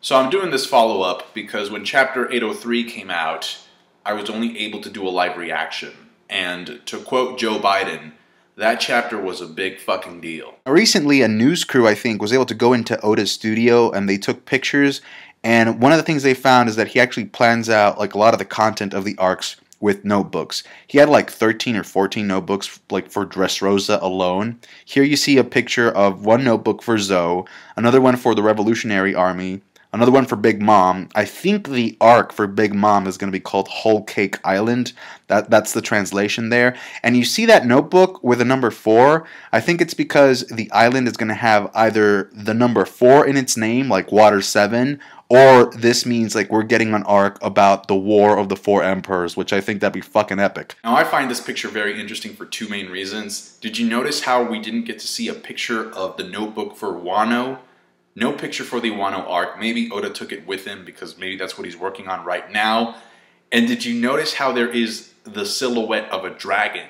So I'm doing this follow-up because when Chapter 803 came out, I was only able to do a live reaction. And to quote Joe Biden, that chapter was a big fucking deal. Recently, a news crew, I think, was able to go into Oda's studio and they took pictures. And one of the things they found is that he actually plans out like a lot of the content of the arcs with notebooks. He had like 13 or 14 notebooks like for Dressrosa alone. Here you see a picture of one notebook for Zoe, another one for the Revolutionary Army, another one for Big Mom. I think the arc for Big Mom is going to be called Whole Cake Island. That's the translation there. And you see that notebook with a number 4. I think it's because the island is going to have either the number 4 in its name, like Water 7, or this means like we're getting an arc about the War of the Four Emperors, which I think that'd be fucking epic. Now I find this picture very interesting for two main reasons. Did you notice how we didn't get to see a picture of the notebook for Wano? No picture for the Wano arc. Maybe Oda took it with him because maybe that's what he's working on right now. And did you notice how there is the silhouette of a dragon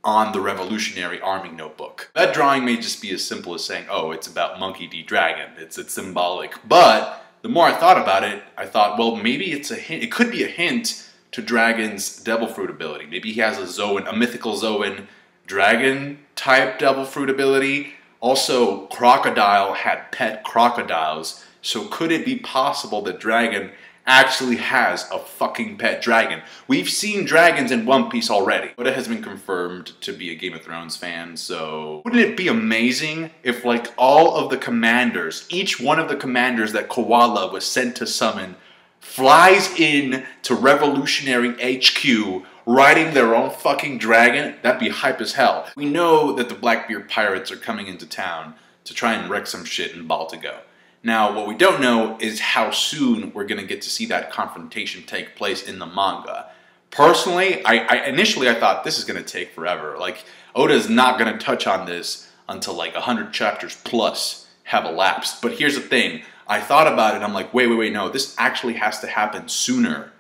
on the Revolutionary Army notebook? That drawing may just be as simple as saying, oh, it's about Monkey D. Dragon. It's symbolic. But the more I thought about it, I thought, well, maybe it's a hint. It could be a hint to Dragon's Devil Fruit ability. Maybe he has a mythical Zoan dragon type Devil Fruit ability. Also, Crocodile had pet crocodiles, so could it be possible that Dragon actually has a fucking pet dragon? We've seen dragons in One Piece already. Oda has been confirmed to be a Game of Thrones fan, so wouldn't it be amazing if like all of the commanders, each one of the commanders that Koala was sent to summon, flies in to Revolutionary HQ riding their own fucking dragon? That'd be hype as hell. We know that the Blackbeard pirates are coming into town to try and wreck some shit in Baltigo. Now, what we don't know is how soon we're going to get to see that confrontation take place in the manga. Personally, initially I thought this is going to take forever. Like, Oda's not going to touch on this until like 100 chapters plus have elapsed. But here's the thing. I thought about it. I'm like, wait, no. This actually has to happen sooner.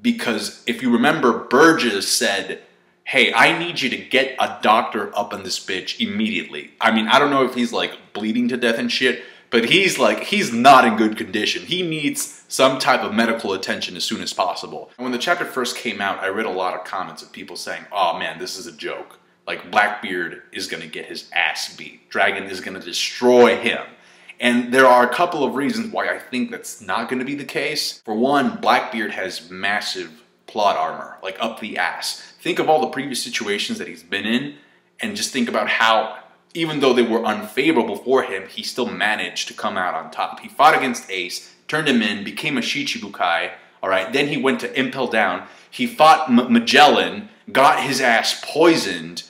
Because if you remember, Burgess said, hey, I need you to get a doctor up on this bitch immediately. I mean, I don't know if he's like bleeding to death and shit, but he's not in good condition. He needs some type of medical attention as soon as possible. When the chapter first came out, I read a lot of comments of people saying, oh man, this is a joke. Like, Blackbeard is going to get his ass beat. Dragon is going to destroy him. And there are a couple of reasons why I think that's not going to be the case. For one, Blackbeard has massive plot armor, like up the ass. Think of all the previous situations that he's been in, and just think about how, even though they were unfavorable for him, he still managed to come out on top. He fought against Ace, turned him in, became a Shichibukai, alright? Then he went to Impel Down. He fought Magellan, got his ass poisoned.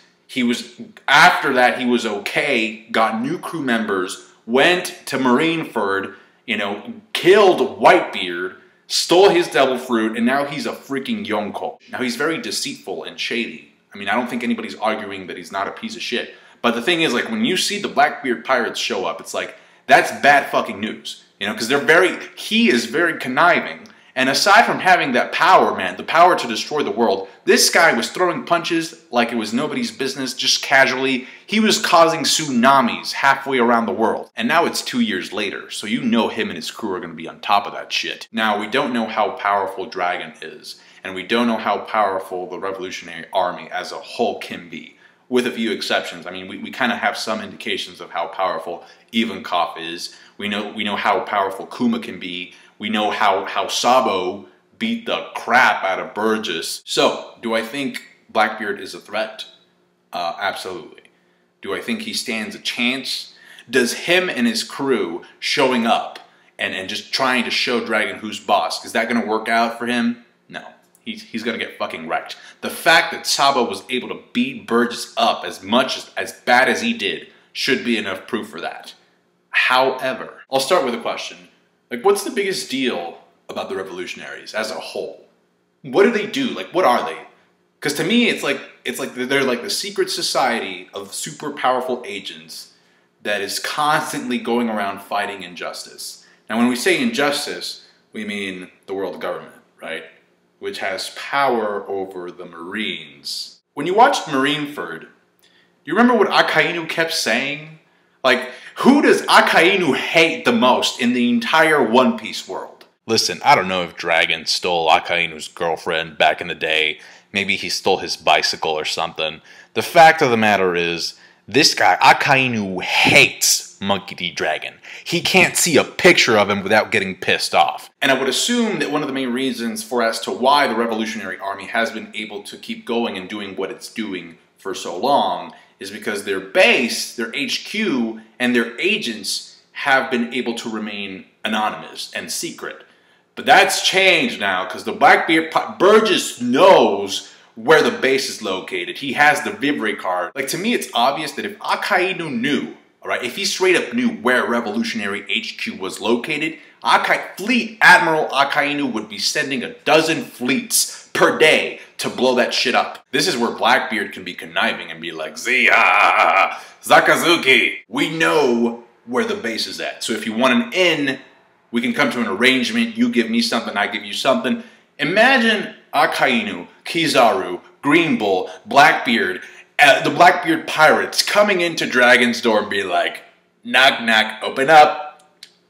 After that, he was okay, got new crew members, went to Marineford, you know, killed Whitebeard, stole his Devil Fruit, and now he's a freaking Yonko. Now, he's very deceitful and shady. I mean, I don't think anybody's arguing that he's not a piece of shit. But the thing is, like, when you see the Blackbeard pirates show up, it's like, that's bad fucking news. You know, because he is very conniving. And aside from having that power, man, the power to destroy the world, this guy was throwing punches like it was nobody's business, just casually. He was causing tsunamis halfway around the world. And now it's 2 years later, so you know him and his crew are going to be on top of that shit. Now, we don't know how powerful Dragon is, and we don't know how powerful the Revolutionary Army as a whole can be, with a few exceptions. I mean, we kind of have some indications of how powerful Ivankov is. We know how powerful Kuma can be. We know how Sabo beat the crap out of Burgess. So, do I think Blackbeard is a threat? Absolutely. Do I think he stands a chance? Does him and his crew showing up and just trying to show Dragon who's boss, is that going to work out for him? No. He's going to get fucking wrecked. The fact that Sabo was able to beat Burgess up as bad as he did should be enough proof for that. However, I'll start with a question. Like, what's the biggest deal about the Revolutionaries as a whole? What do they do? Like, what are they? Because to me, it's like they're like the secret society of super powerful agents that is constantly going around fighting injustice. Now, when we say injustice, we mean the world government, right? Which has power over the Marines. When you watched Marineford, do you remember what Akainu kept saying? Like, Who does Akainu hate the most in the entire One Piece world? Listen, I don't know if Dragon stole Akainu's girlfriend back in the day. Maybe he stole his bicycle or something. The fact of the matter is, this guy, Akainu, hates Monkey D. Dragon. He can't see a picture of him without getting pissed off. And I would assume that one of the main reasons for as to why the Revolutionary Army has been able to keep going and doing what it's doing for so long is because their base, their HQ, and their agents have been able to remain anonymous and secret. But that's changed now because the Blackbeard, Burgess knows where the base is located. He has the Vivre card. Like, to me, it's obvious that if Akainu knew, all right, if he straight up knew where Revolutionary HQ was located, Fleet Admiral Akainu would be sending 12 fleets per day to blow that shit up. This is where Blackbeard can be conniving and be like, Zia, Zakazuki, we know where the base is at. So if you want an in, we can come to an arrangement. You give me something, I give you something. Imagine Akainu, Kizaru, Green Bull, Blackbeard, the Blackbeard pirates coming into Dragon's Door and be like, knock, knock, open up.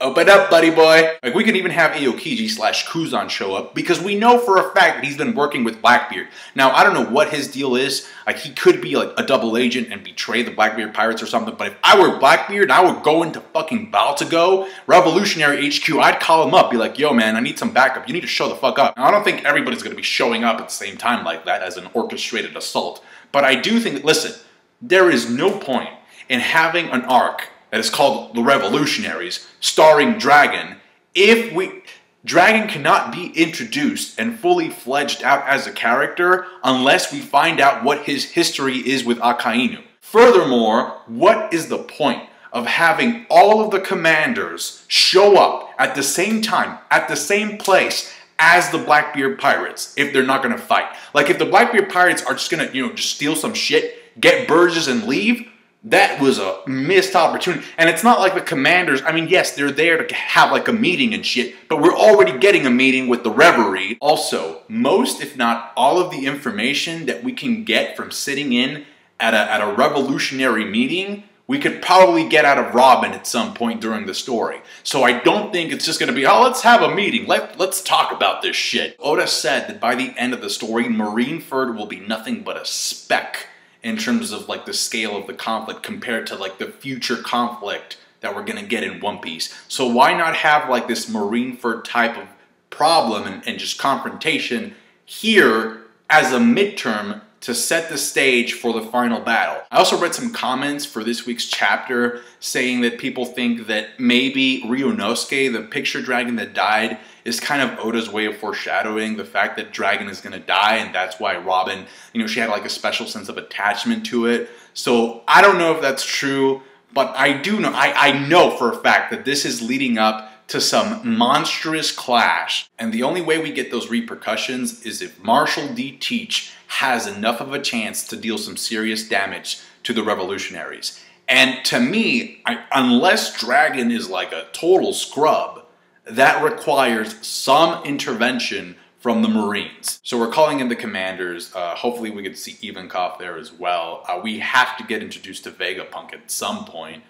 Open up, buddy boy. Like, we could even have Aokiji / Kuzan show up because we know for a fact that he's been working with Blackbeard. Now, I don't know what his deal is. Like, he could be like a double agent and betray the Blackbeard pirates or something. But if I were Blackbeard and I would go into fucking Baltigo, Revolutionary HQ, I'd call him up, be like, yo, man, I need some backup. You need to show the fuck up. Now, I don't think everybody's going to be showing up at the same time like that as an orchestrated assault. But I do think, listen, there is no point in having an arc that is called The Revolutionaries, starring Dragon, Dragon cannot be introduced and fully fledged out as a character unless we find out what his history is with Akainu. Furthermore, what is the point of having all of the commanders show up at the same time, at the same place, as the Blackbeard pirates if they're not going to fight? Like, if the Blackbeard pirates are just going to, just steal some shit, get Burgess and leave, that was a missed opportunity. And it's not like the commanders, I mean, yes, they're there to have like a meeting and shit, but we're already getting a meeting with the Reverie. Also, most, if not all of the information that we can get from sitting in at a revolutionary meeting, we could probably get out of Robin at some point during the story. So I don't think it's just going to be, oh, let's have a meeting. Let's talk about this shit. Oda said that by the end of the story, Marineford will be nothing but a speck in terms of like the scale of the conflict compared to like the future conflict that we're gonna get in One Piece. So why not have like this Marineford type of problem and just confrontation here as a midterm to set the stage for the final battle. I also read some comments for this week's chapter saying that people think that maybe Ryunosuke, the picture dragon that died, is kind of Oda's way of foreshadowing the fact that Dragon is going to die, and that's why Robin, she had like a special sense of attachment to it. So I don't know if that's true, but I do know, I know for a fact that this is leading up to some monstrous clash. And the only way we get those repercussions is if Marshall D. Teach has enough of a chance to deal some serious damage to the Revolutionaries. And to me, unless Dragon is like a total scrub, that requires some intervention from the Marines. So we're calling in the commanders. Hopefully we get to see Ivankov there as well. We have to get introduced to Vegapunk at some point.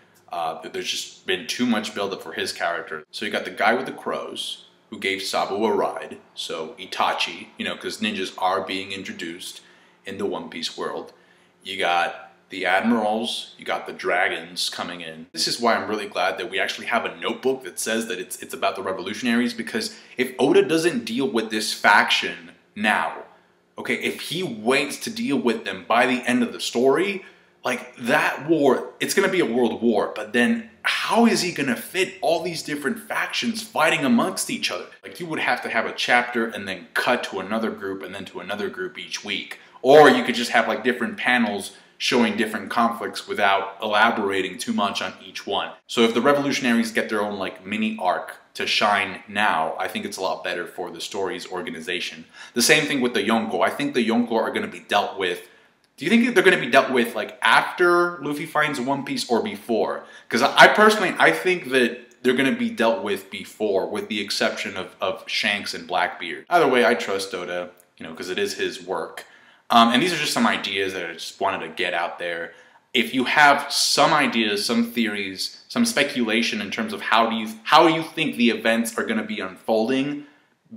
There's just been too much buildup for his character. So you got the guy with the crows who gave Sabu a ride. So Itachi, because ninjas are being introduced in the One Piece world. You got the admirals, you got the dragons coming in. This is why I'm really glad that we actually have a notebook that says that it's about the revolutionaries, because if Oda doesn't deal with this faction now, okay, if he waits to deal with them by the end of the story, like that war, it's gonna be a world war, but then how is he gonna fit all these different factions fighting amongst each other? Like, you would have to have a chapter and then cut to another group and then to another group each week. Or you could just have like different panels showing different conflicts without elaborating too much on each one. So if the revolutionaries get their own like mini arc to shine now, I think it's a lot better for the story's organization. The same thing with the Yonko. I think the Yonko are going to be dealt with. Do you think they're going to be dealt with like after Luffy finds One Piece or before? Because I think that they're going to be dealt with before, with the exception of Shanks and Blackbeard. Either way, I trust Oda, because it is his work. And these are just some ideas that I just wanted to get out there. If you have some ideas, some theories, some speculation in terms of how you think the events are going to be unfolding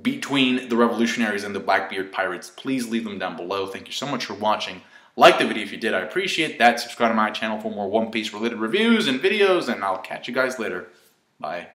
between the Revolutionaries and the Blackbeard pirates, please leave them down below. Thank you so much for watching. Like the video if you did, I appreciate that. Subscribe to my channel for more One Piece related reviews and videos, and I'll catch you guys later. Bye.